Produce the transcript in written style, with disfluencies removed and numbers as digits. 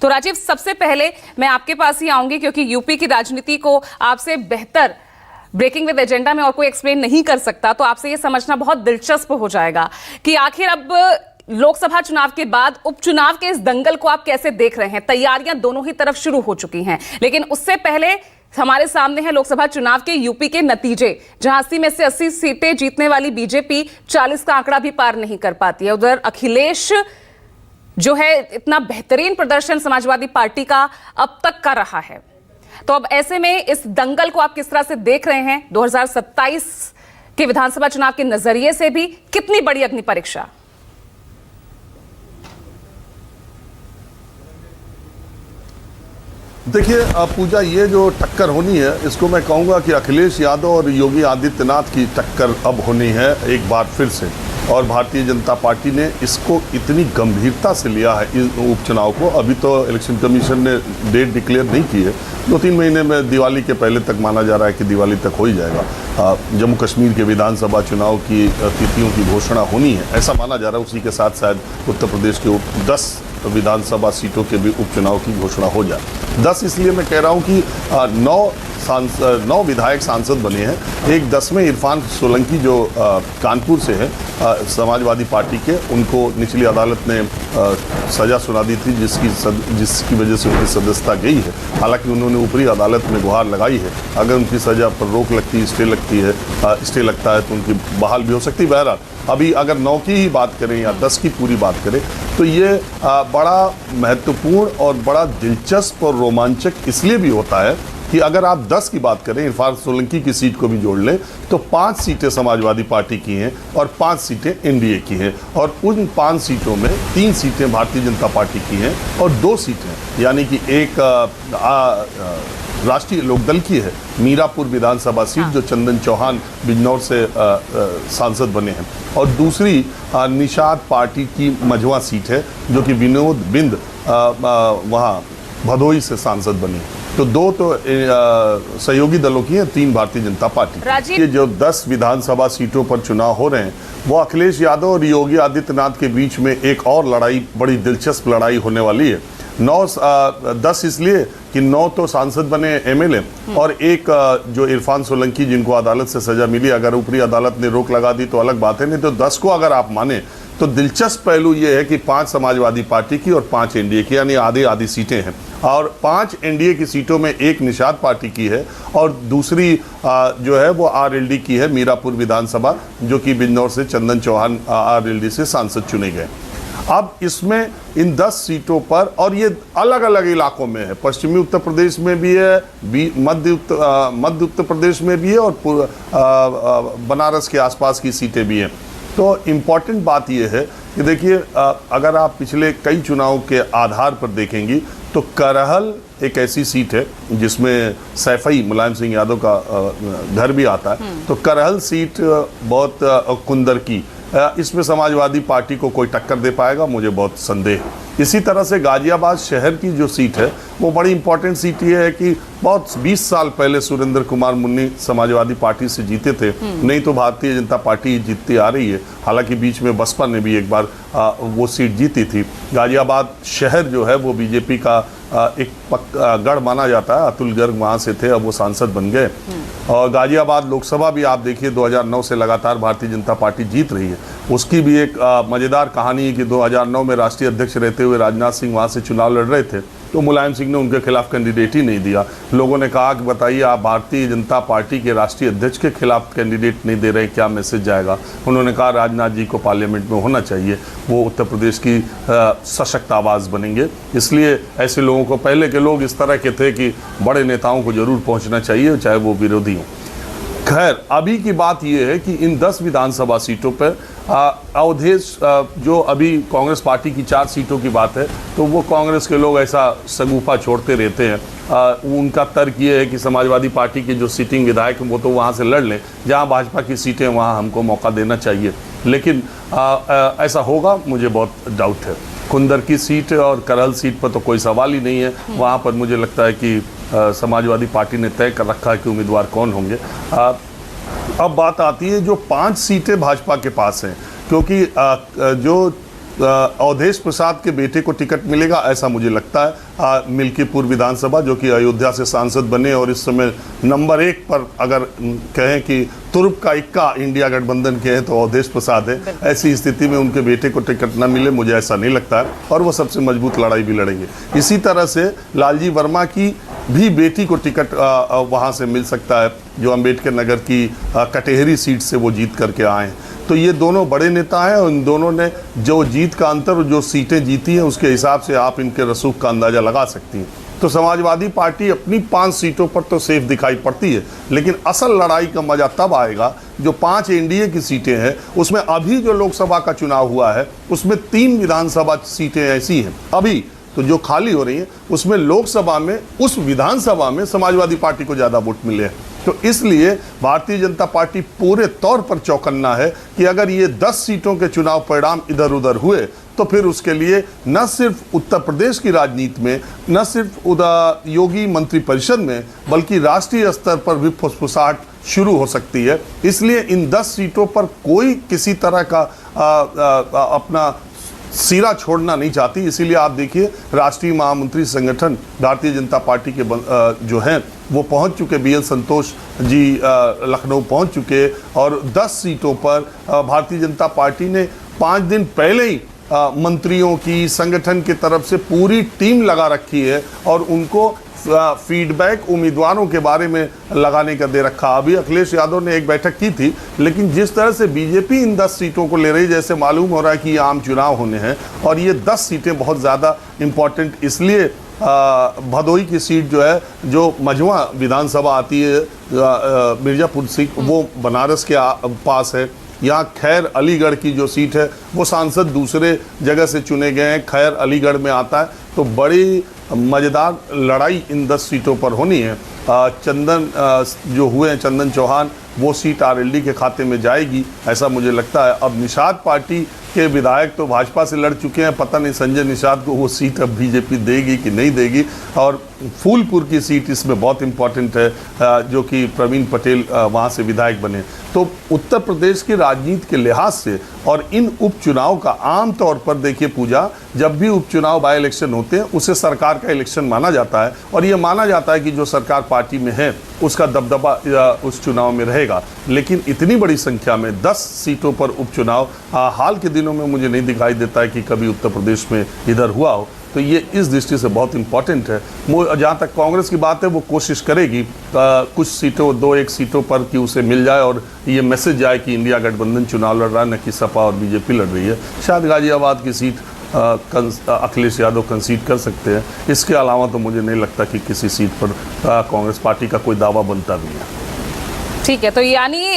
तो राजीव, सबसे पहले मैं आपके पास ही आऊंगी क्योंकि यूपी की राजनीति को आपसे बेहतर ब्रेकिंग विद एजेंडा में और कोई एक्सप्लेन नहीं कर सकता, तो आपसे ये समझना बहुत दिलचस्प हो जाएगा कि आखिर अब लोकसभा चुनाव के बाद उपचुनाव के इस दंगल को आप कैसे देख रहे हैं। तैयारियां दोनों ही तरफ शुरू हो चुकी हैं, लेकिन उससे पहले हमारे सामने है लोकसभा चुनाव के यूपी के नतीजे, जहां 80 में से 80 सीटें जीतने वाली बीजेपी 40 का आंकड़ा भी पार नहीं कर पाती है। उधर अखिलेश जो है इतना बेहतरीन प्रदर्शन समाजवादी पार्टी का अब तक कर रहा है, तो अब ऐसे में इस दंगल को आप किस तरह से देख रहे हैं? 2027 के विधानसभा चुनाव के नजरिए से भी कितनी बड़ी अग्नि परीक्षा? देखिए पूजा, ये जो टक्कर होनी है इसको मैं कहूँगा कि अखिलेश यादव और योगी आदित्यनाथ की टक्कर अब होनी है एक बार फिर से। और भारतीय जनता पार्टी ने इसको इतनी गंभीरता से लिया है इस उपचुनाव को। अभी तो इलेक्शन कमीशन ने डेट डिक्लेयर नहीं की है, 2-3 महीने में दिवाली के पहले तक माना जा रहा है कि दिवाली तक हो ही जाएगा। जम्मू कश्मीर के विधानसभा चुनाव की तिथियों की घोषणा होनी है, ऐसा माना जा रहा है। उसी के साथ शायद उत्तर प्रदेश के 10 विधानसभा सीटों के भी उपचुनाव की घोषणा हो जाए। 10 इसलिए मैं कह रहा हूँ कि 9 विधायक सांसद बने हैं। एक 10वें इरफान सोलंकी जो कानपुर से है समाजवादी पार्टी के, उनको निचली अदालत ने सजा सुना दी थी जिसकी वजह से उनकी सदस्यता गई है। हालांकि उन्होंने ऊपरी अदालत में गुहार लगाई है, अगर उनकी सजा पर रोक लगती है, स्टे लगता है तो उनकी बहाल भी हो सकती है। बहरहाल अभी अगर 9 की ही बात करें या 10 की पूरी बात करें तो ये बड़ा महत्वपूर्ण और बड़ा दिलचस्प और रोमांचक इसलिए भी होता है कि अगर आप 10 की बात करें, इरफान सोलंकी की सीट को भी जोड़ लें, तो 5 सीटें समाजवादी पार्टी की हैं और 5 सीटें एनडीए की हैं। और उन 5 सीटों में 3 सीटें भारतीय जनता पार्टी की हैं और 2 सीटें यानी कि एक राष्ट्रीय लोकदल की है, मीरापुर विधानसभा सीट जो चंदन चौहान बिजनौर से सांसद बने हैं, और दूसरी निषाद पार्टी की मझवा सीट है जो कि विनोद बिंद वहाँ भदोही से सांसद बनी। तो 2 तो सहयोगी दलों की है, 3 भारतीय जनता पार्टी। ये जो 10 विधानसभा सीटों पर चुनाव हो रहे हैं वो अखिलेश यादव और योगी आदित्यनाथ के बीच में एक और लड़ाई, बड़ी दिलचस्प लड़ाई होने वाली है। 10 इसलिए कि 9 तो सांसद बने एमएलए और एक जो इरफान सोलंकी जिनको अदालत से सजा मिली, अगर ऊपरी अदालत ने रोक लगा दी तो अलग बात है, नहीं तो 10 को अगर आप माने तो दिलचस्प पहलू ये है कि 5 समाजवादी पार्टी की और 5 एनडीए की, यानी आधी सीटें हैं। और 5 एनडीए की सीटों में एक निषाद पार्टी की है और दूसरी जो है वो आरएलडी की है, मीरापुर विधानसभा, जो कि बिजनौर से चंदन चौहान आरएलडी से सांसद चुने गए। अब इसमें इन 10 सीटों पर, और ये अलग अलग इलाकों में है, पश्चिमी उत्तर प्रदेश में भी है, मध्य उत्तर प्रदेश में भी है और बनारस के आसपास की सीटें भी हैं। तो इम्पॉर्टेंट बात यह है कि देखिए अगर आप पिछले कई चुनाव के आधार पर देखेंगी तो करहल एक ऐसी सीट है जिसमें सैफई मुलायम सिंह यादव का घर भी आता है, तो करहल सीट बहुत कुंदर की, इसमें समाजवादी पार्टी को कोई टक्कर दे पाएगा, मुझे बहुत संदेह है। इसी तरह से गाजियाबाद शहर की जो सीट है वो बड़ी इंपॉर्टेंट सीट ये है कि बहुत 20 साल पहले सुरेंद्र कुमार मुन्नी समाजवादी पार्टी से जीते थे, नहीं तो भारतीय जनता पार्टी जीतती आ रही है। हालांकि बीच में बसपा ने भी एक बार वो सीट जीती थी। गाजियाबाद शहर जो है वो बीजेपी का एक गढ़ माना जाता है, अतुल गर्ग वहाँ से थे, अब वो सांसद बन गए। और गाजियाबाद लोकसभा भी आप देखिए 2009 से लगातार भारतीय जनता पार्टी जीत रही है। उसकी भी एक मज़ेदार कहानी है कि 2009 में राष्ट्रीय अध्यक्ष रहते हुए राजनाथ सिंह वहाँ से चुनाव लड़ रहे थे, तो मुलायम सिंह ने उनके खिलाफ कैंडिडेट ही नहीं दिया। लोगों ने कहा कि बताइए आप भारतीय जनता पार्टी के राष्ट्रीय अध्यक्ष के खिलाफ कैंडिडेट नहीं दे रहे, क्या मैसेज जाएगा? उन्होंने कहा राजनाथ जी को पार्लियामेंट में होना चाहिए, वो उत्तर प्रदेश की सशक्त आवाज़ बनेंगे। इसलिए ऐसे लोगों को, पहले के लोग इस तरह के थे कि बड़े नेताओं को जरूर पहुँचना चाहिए चाहे वो विरोधी हों। खैर अभी की बात यह है कि इन 10 विधानसभा सीटों पर अवधेश, जो अभी कांग्रेस पार्टी की 4 सीटों की बात है, तो वो कांग्रेस के लोग ऐसा सगुफा छोड़ते रहते हैं। उनका तर्क ये है कि समाजवादी पार्टी के जो सिटिंग विधायक हैं वो तो वहाँ से लड़ लें, जहाँ भाजपा की सीटें वहाँ हमको मौका देना चाहिए। लेकिन ऐसा होगा मुझे बहुत डाउट है। कुंदर की सीट और करहल सीट पर तो कोई सवाल ही नहीं है, वहाँ पर मुझे लगता है कि समाजवादी पार्टी ने तय कर रखा है कि उम्मीदवार कौन होंगे। अब बात आती है जो 5 सीटें भाजपा के पास हैं, क्योंकि जो अवधेश प्रसाद के बेटे को टिकट मिलेगा, ऐसा मुझे लगता है। मिल्कीपुर विधानसभा जो कि अयोध्या से सांसद बने और इस समय नंबर 1 पर अगर कहें कि तुर्क का इक्का इंडिया गठबंधन के हैं तो अवधेश प्रसाद है। ऐसी स्थिति में उनके बेटे को टिकट न मिले, मुझे ऐसा नहीं लगता है, और वो सबसे मजबूत लड़ाई भी लड़ेंगे। इसी तरह से लालजी वर्मा की भी बेटी को टिकट वहाँ से मिल सकता है, जो अंबेडकर नगर की कटेहरी सीट से वो जीत करके आए हैं। तो ये दोनों बड़े नेता हैं और इन दोनों ने जो जीत का अंतर और जो सीटें जीती हैं उसके हिसाब से आप इनके रसूख का अंदाज़ा लगा सकती हैं। तो समाजवादी पार्टी अपनी 5 सीटों पर तो सेफ दिखाई पड़ती है, लेकिन असल लड़ाई का मजा तब आएगा जो 5 एनडीए की सीटें हैं, उसमें अभी जो लोकसभा का चुनाव हुआ है उसमें 3 विधानसभा सीटें ऐसी हैं अभी तो जो खाली हो रही हैं, उसमें लोकसभा में उस विधानसभा में समाजवादी पार्टी को ज़्यादा वोट मिले हैं। तो इसलिए भारतीय जनता पार्टी पूरे तौर पर चौकन्ना है कि अगर ये 10 सीटों के चुनाव परिणाम इधर उधर हुए तो फिर उसके लिए न सिर्फ उत्तर प्रदेश की राजनीति में, न सिर्फ योगी मंत्रिपरिषद में, बल्कि राष्ट्रीय स्तर पर भी फुसफुसाहट शुरू हो सकती है। इसलिए इन 10 सीटों पर कोई किसी तरह का अपना सिरा छोड़ना नहीं चाहती। इसीलिए आप देखिए राष्ट्रीय महामंत्री संगठन भारतीय जनता पार्टी के जो हैं वो पहुंच चुके, BL संतोष जी लखनऊ पहुंच चुके और 10 सीटों पर भारतीय जनता पार्टी ने 5 दिन पहले ही मंत्रियों की, संगठन की तरफ से पूरी टीम लगा रखी है और उनको फीडबैक उम्मीदवारों के बारे में लगाने का दे रखा। अभी अखिलेश यादव ने एक बैठक की थी, लेकिन जिस तरह से बीजेपी इन 10 सीटों को ले रही, जैसे मालूम हो रहा है कि ये आम चुनाव होने हैं और ये 10 सीटें बहुत ज़्यादा इम्पॉर्टेंट, इसलिए भदोही की सीट जो है, जो मझवा विधानसभा आती है मिर्ज़ापुर सीट, वो बनारस के पास है। यहाँ खैर अलीगढ़ की जो सीट है वो सांसद दूसरे जगह से चुने गए हैं, खैर अलीगढ़ में आता है। तो बड़ी मज़ेदार लड़ाई इन 10 सीटों पर होनी है। चंदन जो हुए हैं, चंदन चौहान, वो सीट आरएलडी के खाते में जाएगी, ऐसा मुझे लगता है। अब निषाद पार्टी के विधायक तो भाजपा से लड़ चुके हैं, पता नहीं संजय निषाद को वो सीट अब बीजेपी देगी कि नहीं देगी। और फूलपुर की सीट इसमें बहुत इंपॉर्टेंट है, जो कि प्रवीण पटेल वहाँ से विधायक बने। तो उत्तर प्रदेश की राजनीति के लिहाज से और इन उपचुनाव का आम तौर पर देखिए पूजा, जब भी उपचुनाव बाय इलेक्शन होते हैं उसे सरकार का इलेक्शन माना जाता है और ये माना जाता है कि जो सरकार पार्टी में है उसका दबदबा उस चुनाव में रहेगा। लेकिन इतनी बड़ी संख्या में 10 सीटों पर उपचुनाव हाल के दिनों में मुझे नहीं दिखाई देता है कि कभी उत्तर प्रदेश में इधर हुआ हो। तो ये इस दृष्टि से बहुत इंपॉर्टेंट है। जहाँ तक कांग्रेस की बात है, वो कोशिश करेगी कुछ सीटों, 2-1 सीटों पर कि उसे मिल जाए और ये मैसेज जाए कि इंडिया गठबंधन चुनाव लड़ रहा है, न कि सपा और बीजेपी लड़ रही है। शायद गाजियाबाद की सीट अखिलेश यादव कंसीड कर सकते हैं। इसके अलावा तो मुझे नहीं लगता कि किसी सीट पर कांग्रेस पार्टी का कोई दावा बनता भी है। ठीक है, तो यानी